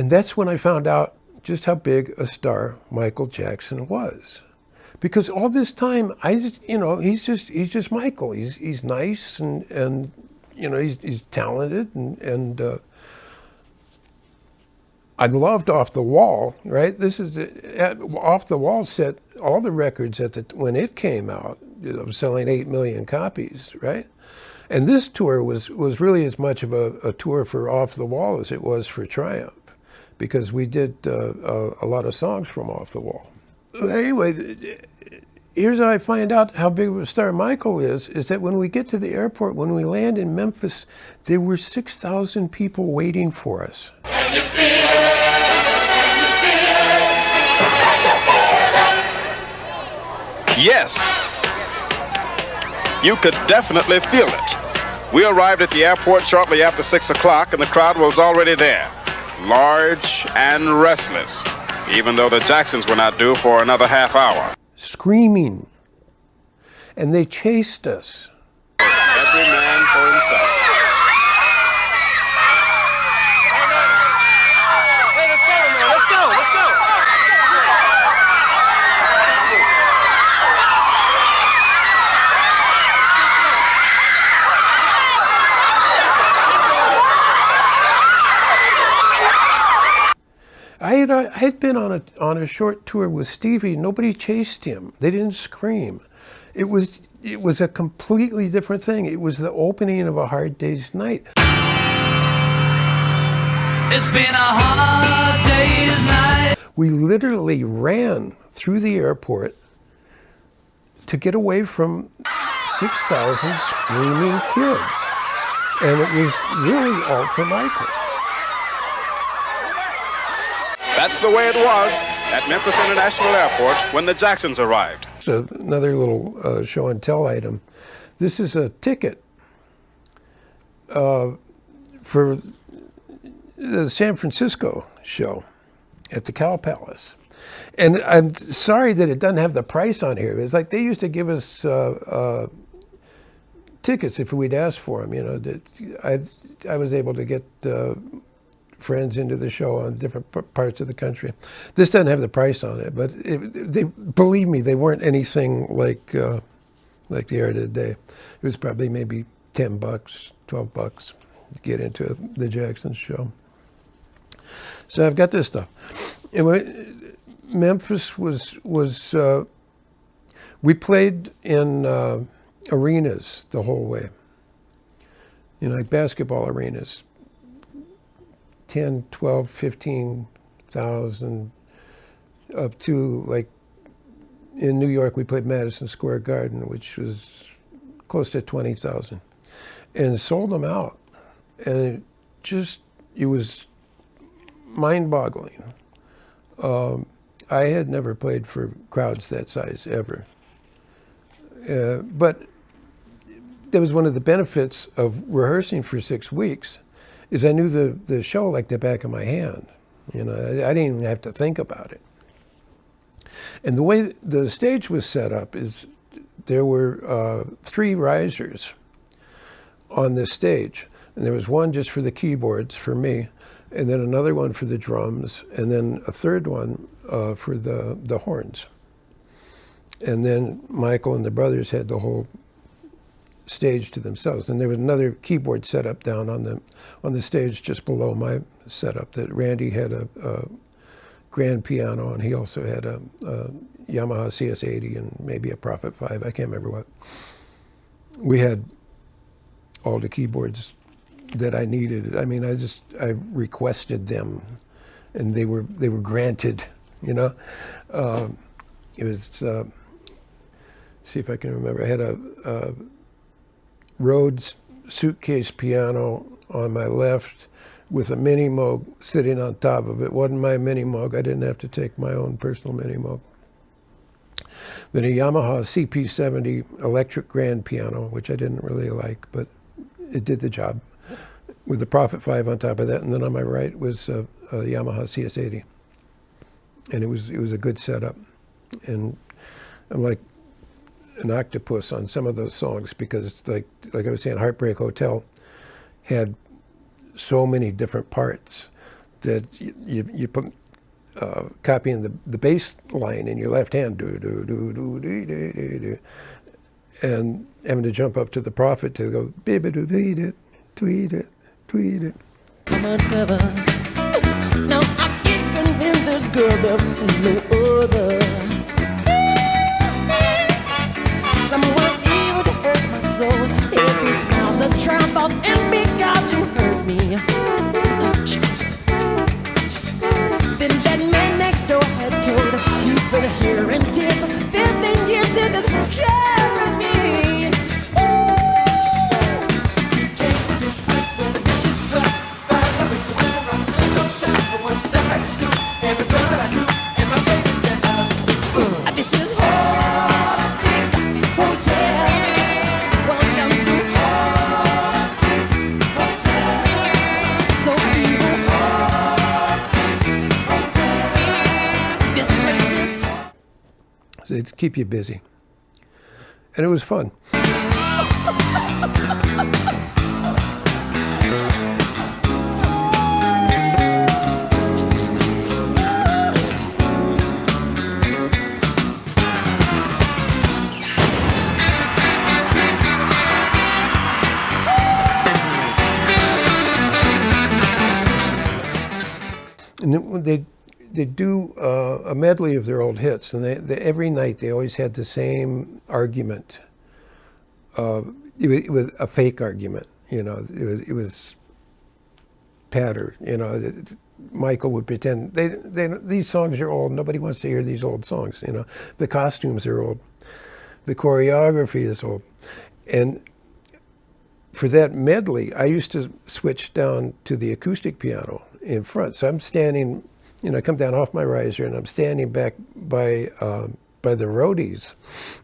And that's when I found out just how big a star Michael Jackson was. Because all this time, he's just Michael. He's nice and he's talented and I loved Off the Wall, right? This is Off the Wall set all the records when it came out, selling 8 million copies, right? And this tour was really as much of a tour for Off the Wall as it was for Triumph, because we did a lot of songs from Off the Wall. Anyway, here's how I find out how big of a star Michael is that when we get to the airport, when we land in Memphis, there were 6,000 people waiting for us. Can you feel it? Yes, you could definitely feel it. We arrived at the airport shortly after 6 o'clock, and the crowd was already there, large and restless, even though the Jacksons were not due for another half hour. Screaming, and they chased us. Every man for himself. I had been on a short tour with Stevie. Nobody chased him. They didn't scream. It was a completely different thing. It was the opening of A Hard Day's Night. It's been a hard day's night. We literally ran through the airport to get away from 6,000 screaming kids. And it was really all for Michael. That's the way it was at Memphis International Airport when the Jacksons arrived. So another little show and tell item. This is a ticket for the San Francisco show at the Cow Palace. And I'm sorry that it doesn't have the price on here. It's like they used to give us tickets if we'd ask for them. I was able to get friends into the show on different parts of the country. This doesn't have the price on it, but believe me, they weren't anything like they are today. It was probably maybe $10, $12 to get into the Jacksons show. So I've got this stuff. And Memphis was we played in arenas the whole way. Like basketball arenas. 10, 12, 15,000 up to, like, in New York, we played Madison Square Garden, which was close to 20,000, and sold them out. And it was mind-boggling. I had never played for crowds that size ever. But that was one of the benefits of rehearsing for 6 weeks, is I knew the show like the back of my hand. I didn't even have to think about it. And the way the stage was set up is there were 3 risers on this stage. And there was one just for the keyboards for me, and then another one for the drums, and then a third one for the horns. And then Michael and the brothers had the whole stage to themselves. And there was another keyboard setup down on the stage just below my setup that Randy had a grand piano, and he also had a Yamaha CS80 and maybe a Prophet 5. I can't remember what. We had all the keyboards that I needed. I mean, I requested them, and they were granted. It was. See if I can remember. I had a Rhodes suitcase piano on my left with a Mini-Moog sitting on top of it. Wasn't my Mini-Moog. I didn't have to take my own personal Mini-Moog. Then a Yamaha CP70 electric grand piano, which I didn't really like, but it did the job, with the Prophet 5 on top of that. And then on my right was a Yamaha CS80. And it was a good setup. And I'm like an octopus on some of those songs, because like I was saying, Heartbreak Hotel had so many different parts that you put copying the bass line in your left hand, do do do do do do do do, and having to jump up to the prophet to go baby do beat it, tweet it, tweet it. I'm a lover. Now I can't convince this girl there ain't no other. Someone evil to hurt my soul. Every smile's a triumph thought, and because you hurt me. Then that man next door had told he's been here in tears for 15 years. This is carrying me. Every girl that I knew and my baby said, this is Heartbreak Hotel. Welcome to Heartbreak Hotel. So evil Heartbreak Hotel. This place is... So to keep you busy. And it was fun. And they do a medley of their old hits, and they every night they always had the same argument. It was a fake argument, you know. It was patter, you know. Michael would pretend these songs are old. Nobody wants to hear these old songs, you know. The costumes are old. The choreography is old, and for that medley, I used to switch down to the acoustic piano in front. So I'm standing, you know, I come down off my riser and I'm standing back by the Rhodes.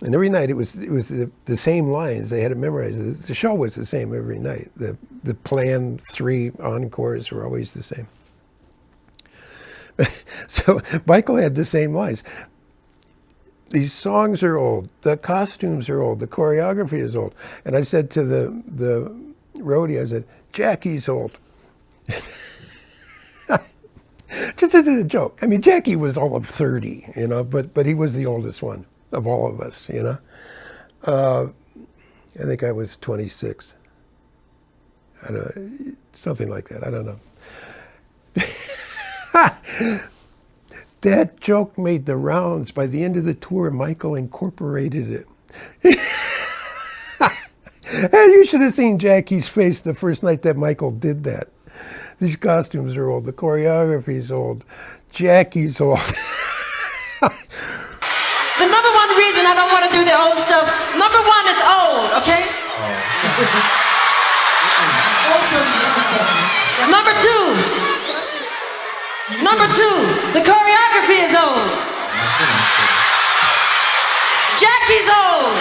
And every night it was the same lines. They had to memorize. The show was the same every night. The planned 3 encores were always the same. So Michael had the same lines. These songs are old. The costumes are old. The choreography is old. And I said to the roadie, I said, Jackie's old. Just as a joke. I mean, Jackie was all of 30, you know, but he was the oldest one of all of us, you know. I think I was 26. I don't know, something like that. I don't know. That joke made the rounds. By the end of the tour, Michael incorporated it. And you should have seen Jackie's face the first night that Michael did that. These costumes are old. The choreography's old. Jackie's old. The number one reason I don't want to do the old stuff, number one is old, okay? Number two, the choreography is old. Jackie's old.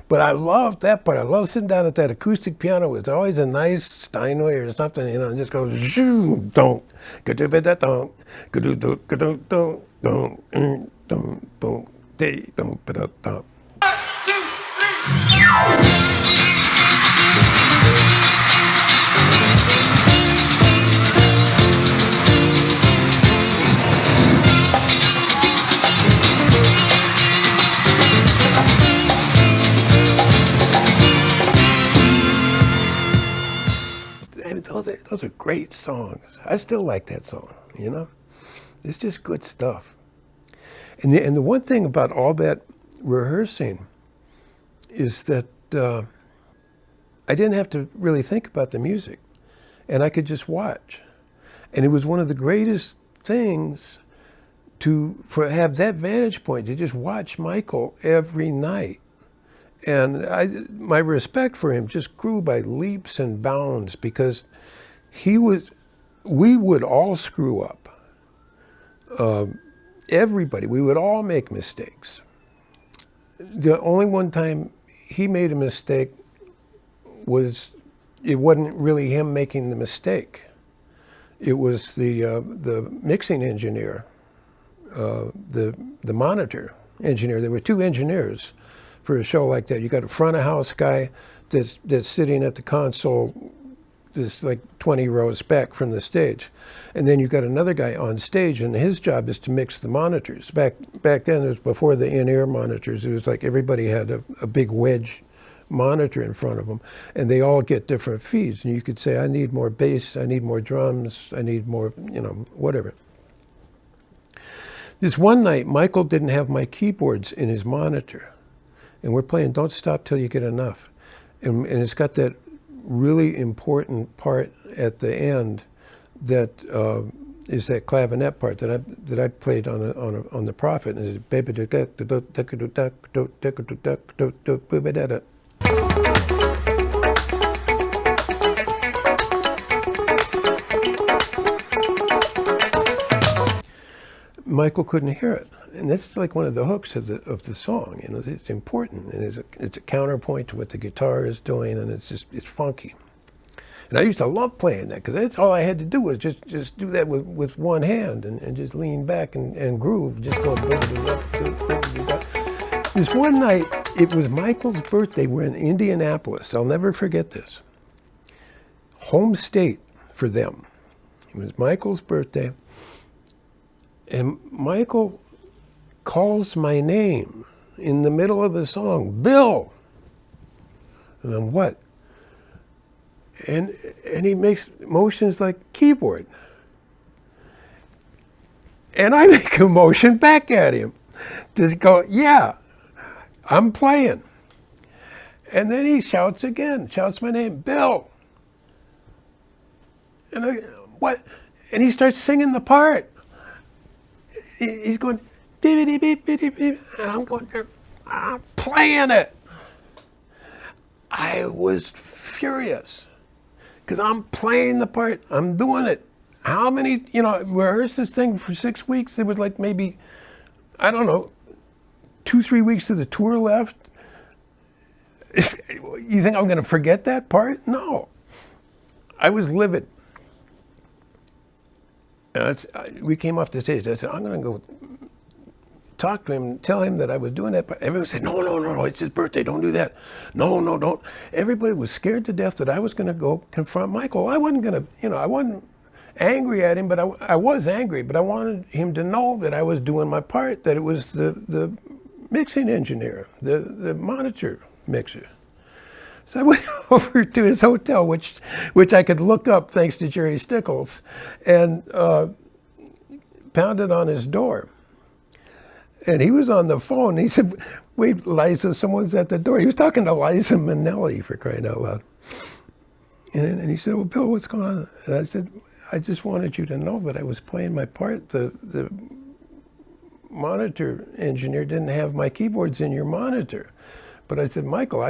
But I loved that part. I love sitting down at that acoustic piano. It was always a nice Steinway or something, you know, and just go zoom, don't, don't, don't. Those are great songs. I still like that song, you know? It's just good stuff. And the one thing about all that rehearsing is that I didn't have to really think about the music, and I could just watch. And it was one of the greatest things to have that vantage point, to just watch Michael every night. And my respect for him just grew by leaps and bounds, because we would all screw up. Everybody, we would all make mistakes. The only one time he made a mistake it wasn't really him making the mistake. It was the mixing engineer, the monitor engineer. There were 2 engineers for a show like that. You got a front of house guy, that's sitting at the console, this like 20 rows back from the stage. And then you've got another guy on stage, and his job is to mix the monitors. Back then, it was before the in-ear monitors. It was like everybody had a big wedge monitor in front of them, and they all get different feeds. And you could say, I need more bass, I need more drums, I need more, you know, whatever. This one night, Michael didn't have my keyboards in his monitor, and we're playing Don't Stop Till You Get Enough. And it's got that really important part at the end that is that clavinet part that I played on the Prophet. And it's baby Michael couldn't hear it, and that's like one of the hooks of the song. You know, it's important, and it's a counterpoint to what the guitar is doing, and it's funky. And I used to love playing that because that's all I had to do was just do that with one hand and just lean back and groove, just go. This one night, it was Michael's birthday. We're in Indianapolis. I'll never forget this. Home state for them. It was Michael's birthday. And Michael calls my name in the middle of the song, Bill. And I'm, what? And he makes motions like keyboard. And I make a motion back at him to go, yeah, I'm playing. And then he shouts again, shouts my name, Bill. And I, what? And he starts singing the part. He's going, beep, beep, beep, beep, beep. And I'm going, I'm playing it. I was furious because I'm playing the part. I'm doing it. How many, you know, rehearsed this thing for 6 weeks. It was like maybe, I don't know, 2-3 weeks of the tour left. You think I'm going to forget that part? No. I was livid. We came off the stage. I said, I'm going to go talk to him, tell him that I was doing that. But everyone said, no, it's his birthday. Don't do that. No, don't. Everybody was scared to death that I was going to go confront Michael. I wasn't going to, you know, I wasn't angry at him, but I was angry. But I wanted him to know that I was doing my part, that it was the mixing engineer, the monitor mixer. So I went over to his hotel, which I could look up thanks to Jerry Stickles, and pounded on his door. And he was on the phone. He said, wait, Liza, someone's at the door. He was talking to Liza Minnelli, for crying out loud. And he said, well, Bill, what's going on? And I said, I just wanted you to know that I was playing my part. The monitor engineer didn't have my keyboards in your monitor. But I said, Michael,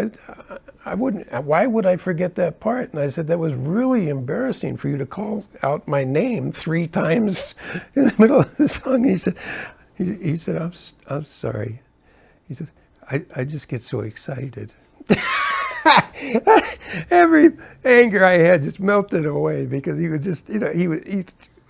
I wouldn't, why would I forget that part? And I said, that was really embarrassing for you to call out my name 3 times in the middle of the song. He said, I'm sorry. He said, I just get so excited. Every anger I had just melted away because he was just, you know,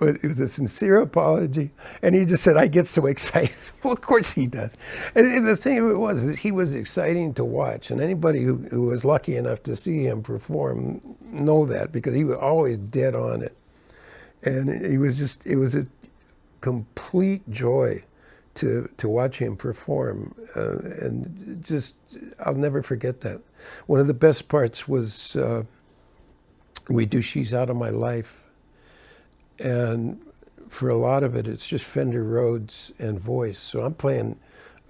it was a sincere apology, and he just said, I get so excited. Well, of course he does. And the thing of it was, is he was exciting to watch, and anybody who was lucky enough to see him perform know that, because he was always dead on it. And it was a complete joy to watch him perform, and just, I'll never forget that. One of the best parts was we do She's Out of My Life. And for a lot of it, it's just Fender Rhodes and voice. So I'm playing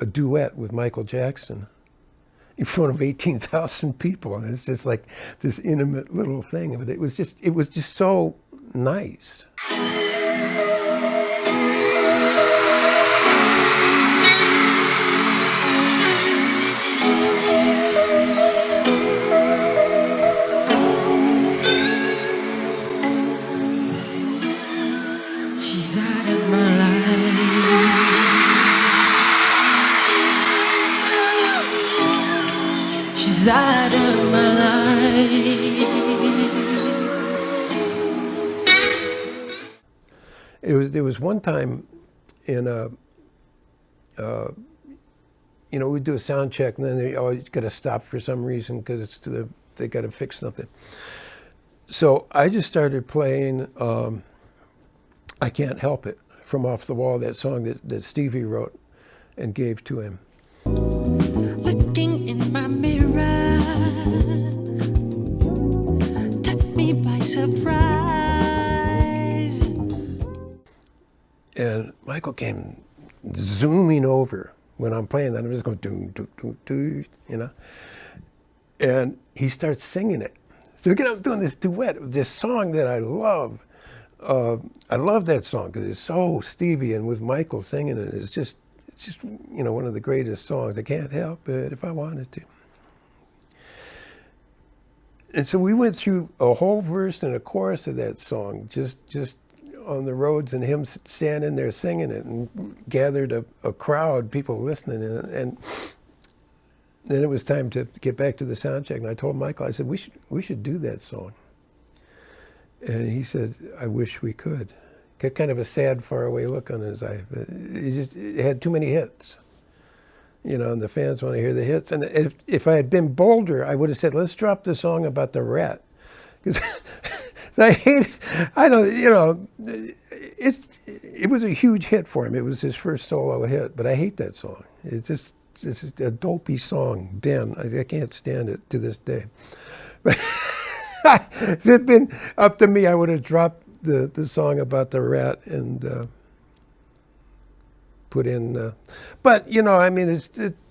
a duet with Michael Jackson in front of 18,000 people. And it's just like this intimate little thing. But it was just so nice. She's out of my life. She's out of my life. There was one time in a, you know, we'd do a sound check, and then they always got to stop for some reason because it's the they got to fix something. So I just started playing I Can't Help It from Off the Wall, that song that Stevie wrote and gave to him. Looking in my mirror took me by surprise. And Michael came zooming over when I'm playing that. I'm just going, doo, doo, doo, doo, you know. And he starts singing it. So again, I'm doing this duet, this song that I love. I love that song because it's so Stevie, and with Michael singing it, it's just you know, one of the greatest songs. I can't help it if I wanted to. And so we went through a whole verse and a chorus of that song, just on the Rhodes, and him standing there singing it, and gathered a crowd, people listening. And then it was time to get back to the sound check, and I told Michael, I said, we should do that song. And he said, I wish we could. Got kind of a sad, faraway look on his eye. But it had too many hits, you know, and the fans want to hear the hits. And if I had been bolder, I would have said, let's drop the song about the rat. Because I don't, you know, it was a huge hit for him. It was his first solo hit, but I hate that song. It's a dopey song, Ben. I can't stand it to this day. But if it had been up to me, I would have dropped the song about the rat and put in. But you know, I mean,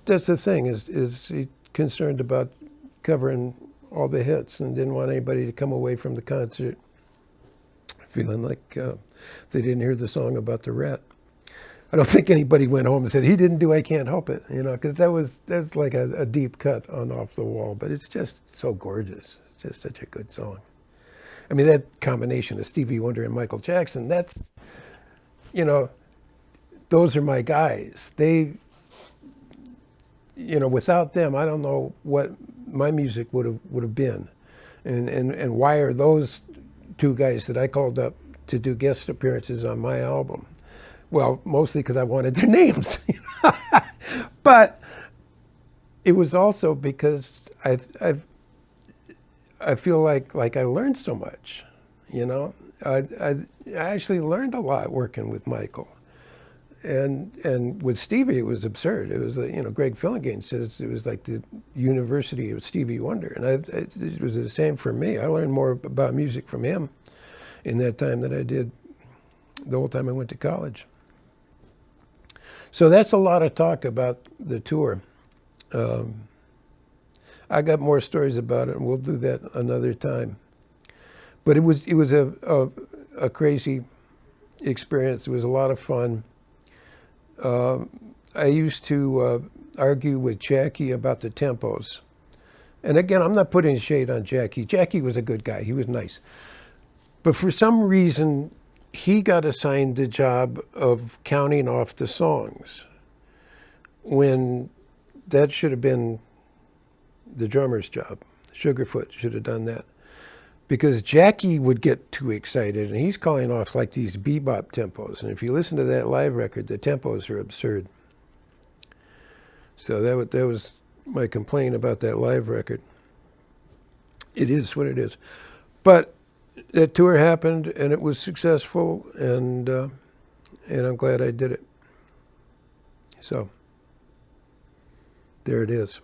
that's the thing. Is he concerned about covering all the hits and didn't want anybody to come away from the concert feeling like they didn't hear the song about the rat. I don't think anybody went home and said he didn't do I Can't Help It, you know, because that's like a deep cut on Off the Wall. But it's just so gorgeous. It's just such a good song. I mean, that combination of Stevie Wonder and Michael Jackson, that's, you know, those are my guys. They, you know, without them, I don't know what my music would have been. And why are those two guys that I called up to do guest appearances on my album? Well, mostly because I wanted their names. But it was also because I feel like I learned so much, you know. I actually learned a lot working with Michael, and with Stevie it was absurd. It was you know, Greg Phillinghane says it was like the University of Stevie Wonder, and it was the same for me. I learned more about music from him in that time than I did the whole time I went to college. So that's a lot of talk about the tour. I got more stories about it, and we'll do that another time. But it was a crazy experience. It was a lot of fun. I used to argue with Jackie about the tempos. And again, I'm not putting shade on Jackie. Jackie was a good guy. He was nice. But for some reason, he got assigned the job of counting off the songs when that should have been the drummer's job. Sugarfoot should have done that. Because Jackie would get too excited, and he's calling off like these bebop tempos. And if you listen to that live record, the tempos are absurd. So that was my complaint about that live record. It is what it is. But that tour happened, and it was successful, and I'm glad I did it. So there it is.